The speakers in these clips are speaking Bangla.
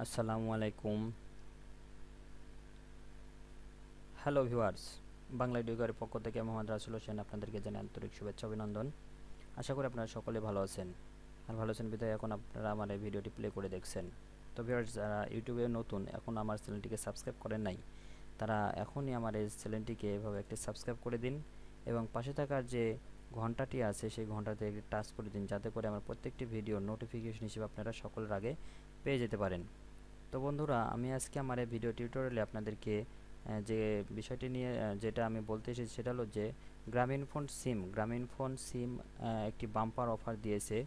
আসসালামু আলাইকুম। হ্যালো ভিউয়ার্স, বাংলা এডুকের পক্ষ থেকে মোহাম্মদ রাসুল হোসেন আপনাদেরকে জানাই আন্তরিক শুভেচ্ছা অভিনন্দন। আশা করি আপনারা সকলে ভালো আছেন। আর ভালো আছেন বিধায় এখন আপনারা আমার এই ভিডিওটি প্লে করে দেখছেন। তো ভিউয়ার্স, যারা ইউটিউবে নতুন এখন আমার চ্যানেলটিকে সাবস্ক্রাইব করেন নাই, তারা এখনই আমার এই চ্যানেলটিকে এভাবে একটি সাবস্ক্রাইব করে দিন এবং পাশে থাকার যে ঘন্টাটি আছে সেই ঘন্টাতে একটি টাচ করে দিন, যাতে করে আমার প্রত্যেকটি ভিডিও নোটিফিকেশন হিসেবে আপনারা সকলের আগে পেয়ে যেতে পারেন। তো বন্ধুরা, আমি আজকে আমার এই ভিডিও টিউটোরিয়ালে আপনাদেরকে যে বিষয়টি নিয়ে যেটা আমি বলতে এসেছি সেটা হলো যে গ্রামীণ ফোন সিম একটি বাম্পার অফার দিয়েছে।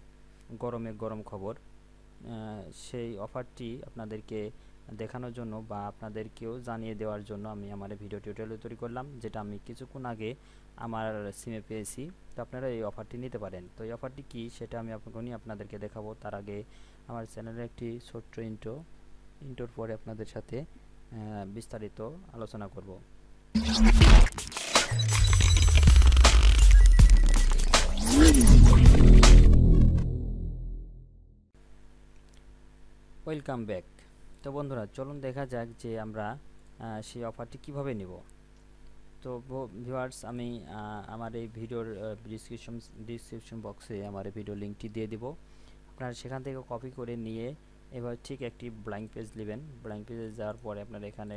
গরমে গরম খবর। সেই অফারটি আপনাদেরকে দেখানোর জন্য বা আপনাদেরকেও জানিয়ে দেওয়ার জন্য আমি আমার এই ভিডিও টিউটোরিয়াল তৈরি করলাম, যেটা আমি কিছুক্ষণ আগে আমার সিমে পেয়েছি। তো আপনারা এই অফারটি নিতে পারেন। তো এই অফারটি কি সেটা আমি আপনাদেরকে দেখাবো। তার আগে আমার চ্যানেলের একটি ছোট্ট ইন্টোর পরে আপনাদের সাথে বিস্তারিত আলোচনা করব। Welcome back. তো বন্ধুরা, চলুন দেখা যাক যে আমরা সেই অফারটি কিভাবে নিব। তো ভিউয়ার্স, আমি আমার এই ভিডিওর ডিসক্রিপশন বক্সে আমার এই ভিডিও লিঙ্কটি দিয়ে দিব। আপনারা সেখান থেকে কপি করে নিয়ে এবার ঠিক একটি ব্ল্যাঙ্ক পেজ নেবেন। ব্ল্যাঙ্ক পেজে যাওয়ার পরে আপনারা এখানে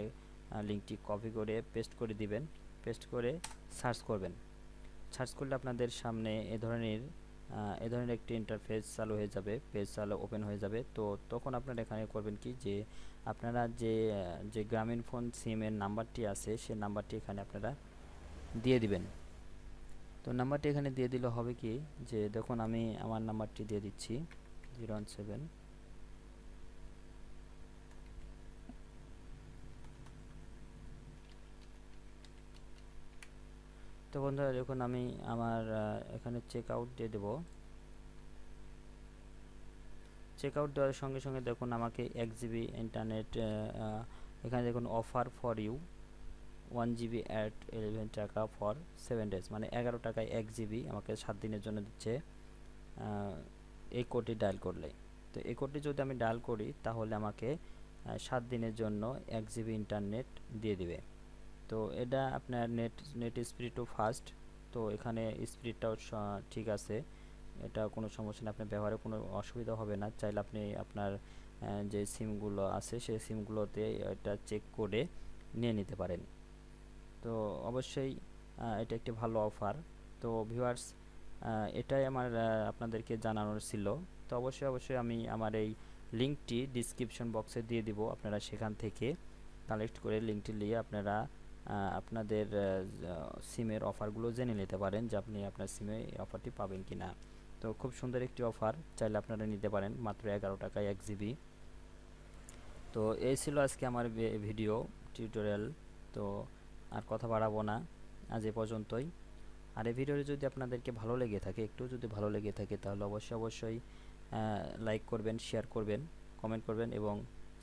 লিঙ্কটি কপি করে পেস্ট করে দিবেন। পেস্ট করে সার্চ করবেন। সার্চ করলে আপনাদের সামনে এ ধরনের একটি ইন্টারফেস চালু হয়ে যাবে, পেজ চালু ওপেন হয়ে যাবে। তো তখন আপনারা এখানে করবেন কি, যে আপনারা যে গ্রামীণ ফোন সিমের নাম্বারটি আছে সেই নাম্বারটি এখানে আপনারা দিয়ে দিবেন। তো নাম্বারটি এখানে দিয়ে দিলে হবে কি, যে দেখুন আমি আমার নাম্বারটি দিয়ে দিচ্ছি 017। তো বন্ধুরা, দেখুন আমি আমার এখানে চেক আউট দিয়ে দেব। চেক আউট দেওয়ার সঙ্গে সঙ্গে দেখুন আমাকে 1 GB ইন্টারনেট, এখানে দেখুন offer for you 1 GB at 11 টাকা ফর 7 ডেজ, মানে 11 টাকায় 1 GB আমাকে 7 দিনের জন্য দিচ্ছে এই কোডটি ডায়াল করলে। তো এই কোডটি যদি আমি ডায়াল করি তাহলে আমাকে 7 দিনের জন্য 1 GB ইন্টারনেট দিয়ে দিবে। তো এটা আপনার নেট স্পিডও ফাস্ট। তো এখানে স্পিডটাও ঠিক আছে, এটা কোনো সমস্যা নেই, আপনার ব্যবহারে কোনো অসুবিধা হবে না। চাইলে আপনি আপনার যে সিমগুলো আছে সেই সিমগুলোতে এটা চেক করে নিয়ে নিতে পারেন। তো অবশ্যই এটা একটি ভালো অফার। তো ভিউয়ার্স, এটাই আমার আপনাদেরকে জানানোর ছিল। তো অবশ্যই আমি আমার এই লিঙ্কটি ডিসক্রিপশন বক্সে দিয়ে দিব। আপনারা সেখান থেকে কালেক্ট করে লিঙ্কটি নিয়ে আপনারা আপনাদের সিমের অফারগুলো জেনে নিতে পারেন, যে আপনি আপনার সিমে এই অফারটি পাবেন কি না। তো খুব সুন্দর একটি অফার, চাইলে আপনারা নিতে পারেন মাত্র 11 টাকায় 1 GB। তো এই ছিল আজকে আমার ভিডিও টিউটোরিয়াল। তো আর কথা বাড়াবো না, আজ এ পর্যন্তই। আর এই ভিডিওটি যদি আপনাদেরকে ভালো লেগে থাকে, একটু যদি ভালো লেগে থাকে, তাহলে অবশ্যই লাইক করবেন, শেয়ার করবেন, কমেন্ট করবেন এবং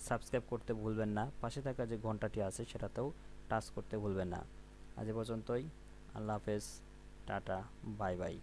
সাবস্ক্রাইব করতে ভুলবেন না। পাশে থাকা যে ঘন্টাটি আছে সেটাতেও টাচ করতে ভুলবেন না। আজ এ পর্যন্তই। আল্লাহ হাফেজ, টাটা, বাই বাই।